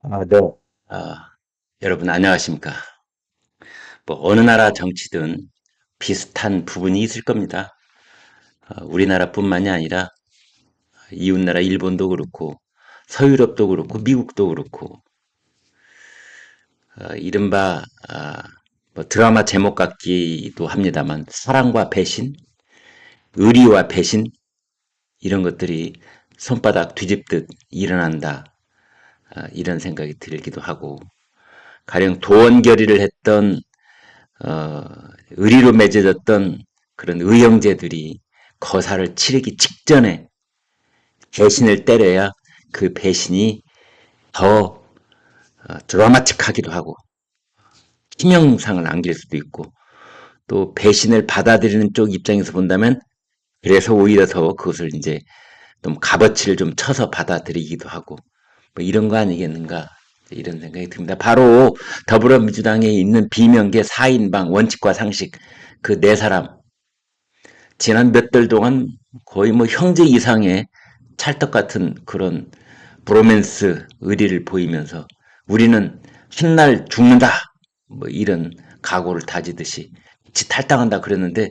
네. 아, 여러분 안녕하십니까? 뭐 어느 나라 정치든 비슷한 부분이 있을 겁니다. 우리나라뿐만이 아니라 이웃나라 일본도 그렇고 서유럽도 그렇고 미국도 그렇고 이른바 뭐 드라마 제목 같기도 합니다만 사랑과 배신, 의리와 배신 이런 것들이 손바닥 뒤집듯 일어난다. 이런 생각이 들기도 하고 가령 도원결의를 했던 어, 의리로 맺어졌던 그런 의형제들이 거사를 치르기 직전에 배신을 때려야 그 배신이 더 드라마틱하기도 하고 희명상을 안길 수도 있고 또 배신을 받아들이는 쪽 입장에서 본다면 그래서 오히려 더 그것을 이제 좀 값어치를 좀 쳐서 받아들이기도 하고 뭐 이런 거 아니겠는가 이런 생각이 듭니다. 바로 더불어민주당에 있는 비명계 4인방 원칙과 상식 그 네 사람 지난 몇 달 동안 거의 뭐 형제 이상의 찰떡 같은 그런 브로맨스 의리를 보이면서 우리는 훗날 죽는다 뭐 이런 각오를 다지듯이 탈당한다 그랬는데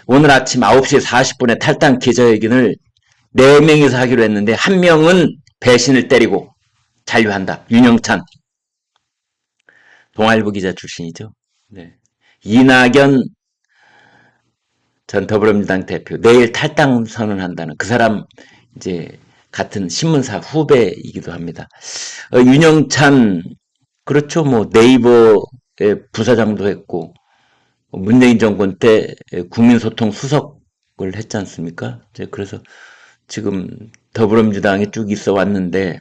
오늘 아침 9시 40분에 탈당 기자회견을 4명이서 하기로 했는데 한 명은 배신을 때리고 잔류한다. 윤영찬 동아일보 기자 출신이죠. 네. 이낙연 전 더불어민주당 대표 내일 탈당 선언한다는 그 사람 이제 같은 신문사 후배이기도 합니다. 윤영찬 그렇죠. 뭐 네이버의 부사장도 했고 문재인 정권 때 국민소통 수석을 했지 않습니까? 그래서 지금 더불어민주당에 쭉 있어 왔는데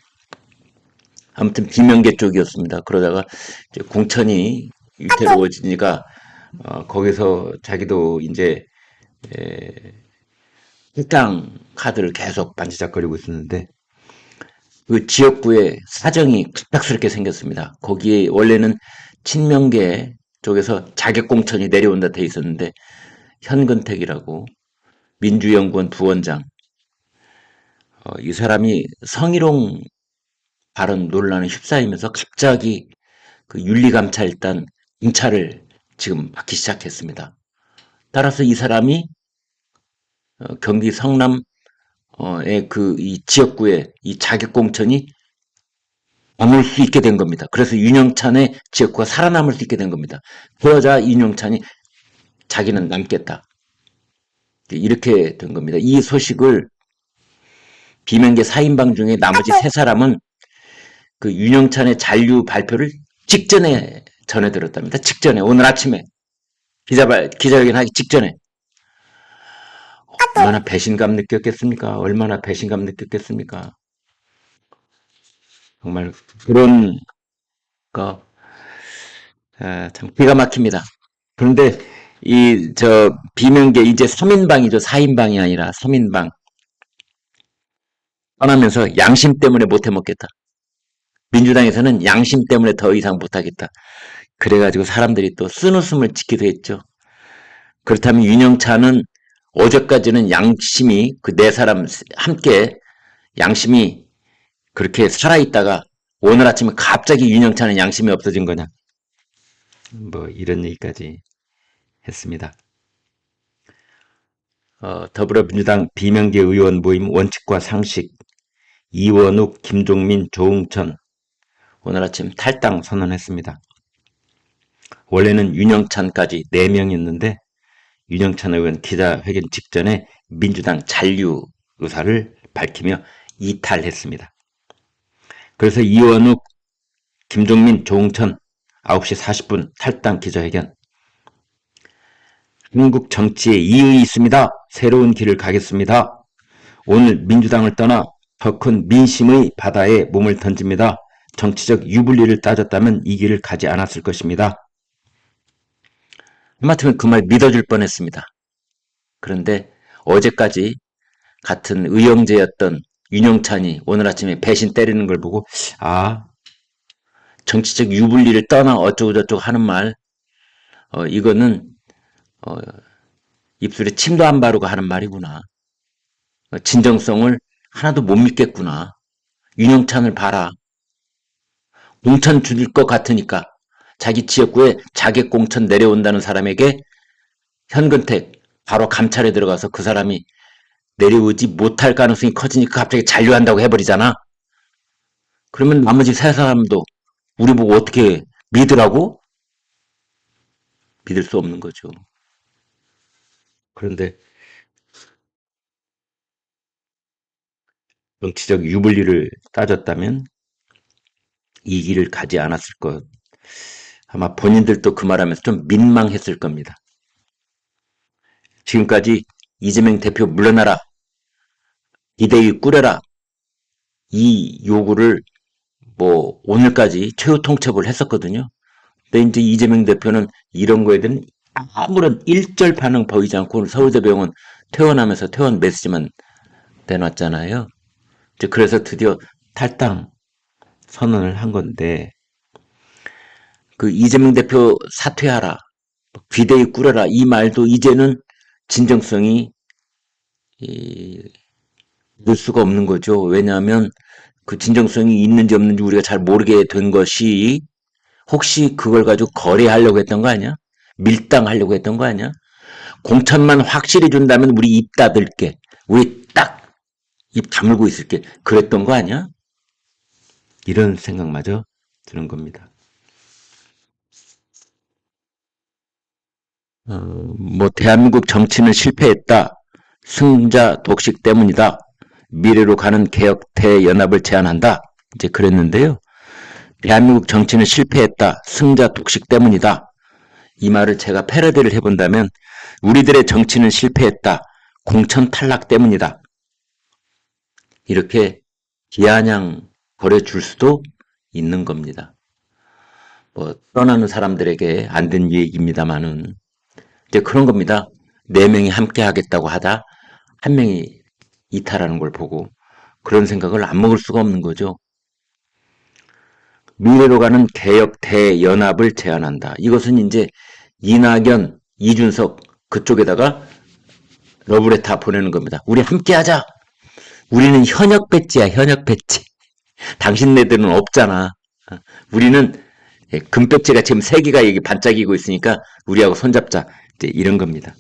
아무튼 비명계 쪽이었습니다. 그러다가 이제 공천이 위태로워지니까 거기서 자기도 이제 탈당 카드를 계속 반지작거리고 있었는데 그 지역구에 사정이 급작스럽게 생겼습니다. 거기에 원래는 친명계 쪽에서 자객공천이 내려온다 돼 있었는데 현근택이라고 민주연구원 부원장 이 사람이 성희롱 발언 논란에 휩싸이면서 갑자기 그 윤리감찰단 공차를 지금 받기 시작했습니다. 따라서 이 사람이 경기 성남의 그 이 지역구에 이 자객공천이 머물 수 있게 된 겁니다. 그래서 윤영찬의 지역구가 살아남을 수 있게 된 겁니다. 그러자 윤영찬이 자기는 남겠다. 이렇게 된 겁니다. 이 소식을 비명계 4인방 중에 나머지 3사람은 그 윤영찬의 잔류 발표를 직전에 전해 들었답니다. 직전에 오늘 아침에 기자회견 하기 직전에 얼마나 배신감 느꼈겠습니까? 얼마나 배신감 느꼈겠습니까? 정말 그런 거 참 기가 막힙니다. 그런데 이 저 비명계 이제 3인방이죠. 4인방이 아니라 3인방 떠나면서 양심 때문에 못 해먹겠다. 민주당에서는 양심 때문에 더 이상 못하겠다. 그래가지고 사람들이 또 쓴웃음을 짓기도 했죠. 그렇다면 윤영찬은 어제까지는 양심이 그 네 사람 함께 양심이 그렇게 살아있다가 오늘 아침에 갑자기 윤영찬은 양심이 없어진 거냐. 뭐 이런 얘기까지 했습니다. 더불어민주당 비명계 의원 모임 원칙과 상식 이원욱, 김종민, 조응천 오늘 아침 탈당 선언했습니다. 원래는 윤영찬까지 4명이었는데 윤영찬 의원 기자회견 직전에 민주당 잔류 의사를 밝히며 이탈했습니다. 그래서 이원욱, 김종민, 조응천 9시 40분 탈당 기자회견. 한국 정치에 이의이 있습니다. 새로운 길을 가겠습니다. 오늘 민주당을 떠나 더 큰 민심의 바다에 몸을 던집니다. 정치적 유불리를 따졌다면 이 길을 가지 않았을 것입니다. 하마터면 그 말 믿어줄 뻔했습니다. 그런데 어제까지 같은 의형제였던 윤영찬이 오늘 아침에 배신 때리는 걸 보고 정치적 유불리를 떠나 어쩌고저쩌고 하는 말 이거는 입술에 침도 안 바르고 하는 말이구나. 진정성을 하나도 못 믿겠구나. 윤영찬을 봐라. 공천 줄 것 같으니까 자기 지역구에 자객 공천 내려온다는 사람에게 현근택 바로 감찰에 들어가서 그 사람이 내려오지 못할 가능성이 커지니까 갑자기 잔류한다고 해버리잖아. 그러면 나머지 세 사람도 우리 보고 어떻게 믿으라고? 믿을 수 없는 거죠. 그런데 정치적 유불리를 따졌다면 이 길을 가지 않았을 것. 아마 본인들도 그 말하면서 좀 민망했을 겁니다. 지금까지 이재명 대표 물러나라, 비대위 꾸려라, 이 요구를 뭐 오늘까지 최후 통첩을 했었거든요. 근데 이제 이재명 대표는 이런 거에 대한 아무런 일절 반응 보이지 않고 오늘 서울대병원 퇴원하면서 퇴원 메시지만 내놨잖아요. 이제 그래서 드디어 탈당 선언을 한 건데 그 이재명 대표 사퇴하라, 비대위 꾸려라 이 말도 이제는 진정성이 늘 수가 없는 거죠. 왜냐하면 그 진정성이 있는지 없는지 우리가 잘 모르게 된 것이 혹시 그걸 가지고 거래하려고 했던 거 아니야? 밀당하려고 했던 거 아니야? 공천만 확실히 준다면 우리 입 닫을게. 우리 딱 입 다물고 있을게. 그랬던 거 아니야? 이런 생각마저 드는 겁니다. 뭐 대한민국 정치는 실패했다. 승자 독식 때문이다. 미래로 가는 개혁 대연합을 제안한다. 이제 그랬는데요. 대한민국 정치는 실패했다. 승자 독식 때문이다. 이 말을 제가 패러디를 해본다면 우리들의 정치는 실패했다. 공천 탈락 때문이다. 이렇게 비아냥 버려줄 수도 있는 겁니다. 뭐 떠나는 사람들에게 안 된 얘기입니다만은 이제 그런 겁니다. 네 명이 함께 하겠다고 하다 한 명이 이탈하는 걸 보고 그런 생각을 안 먹을 수가 없는 거죠. 미래로 가는 개혁 대연합을 제안한다. 이것은 이제 이낙연, 이준석 그쪽에다가 러브레터 보내는 겁니다. 우리 함께 하자. 우리는 현역 배지야, 현역 배지. 당신네들은 없잖아. 우리는 금배지가 지금 세 개가 여기 반짝이고 있으니까 우리하고 손잡자. 이제 이런 겁니다.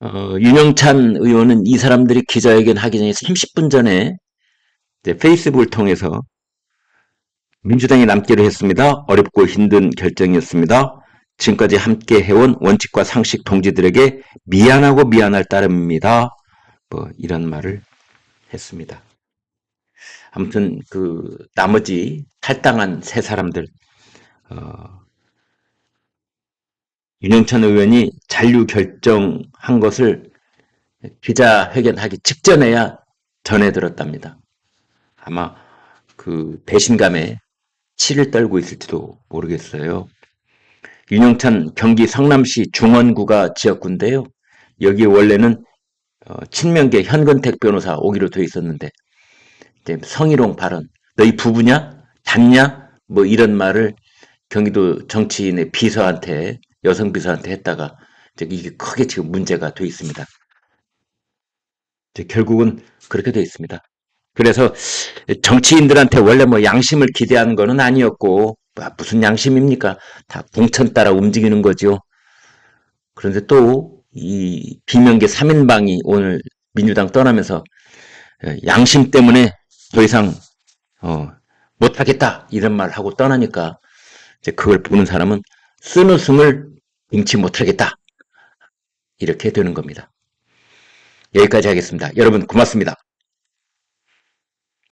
윤영찬 의원은 이 사람들이 기자회견 하기 전에 30분 전에 페이스북을 통해서 민주당이 남기로 했습니다. 어렵고 힘든 결정이었습니다. 지금까지 함께 해온 원칙과 상식 동지들에게 미안하고 미안할 따름입니다. 뭐 이런 말을 했습니다. 아무튼 그 나머지 탈당한 세 사람들 윤영찬 의원이 잔류 결정한 것을 기자회견하기 직전에야 전해 들었답니다. 아마 그 배신감에 치를 떨고 있을지도 모르겠어요. 윤영찬 경기 성남시 중원구가 지역구인데요. 여기 원래는 친명계 현근택 변호사 오기로 돼 있었는데 성희롱 발언, 너희 부부냐? 닮냐? 뭐 이런 말을 경기도 정치인의 비서한테 여성 비서한테 했다가 이게 크게 지금 문제가 돼 있습니다. 결국은 그렇게 돼 있습니다. 그래서 정치인들한테 원래 뭐 양심을 기대하는 거는 아니었고 무슨 양심입니까? 다 공천 따라 움직이는 거죠. 그런데 또 이 비명계 3인방이 오늘 민주당 떠나면서 양심 때문에 더 이상 못하겠다 이런 말 하고 떠나니까 이제 그걸 보는 사람은 쓴웃음을 인치 못하겠다 이렇게 되는 겁니다. 여기까지 하겠습니다. 여러분 고맙습니다.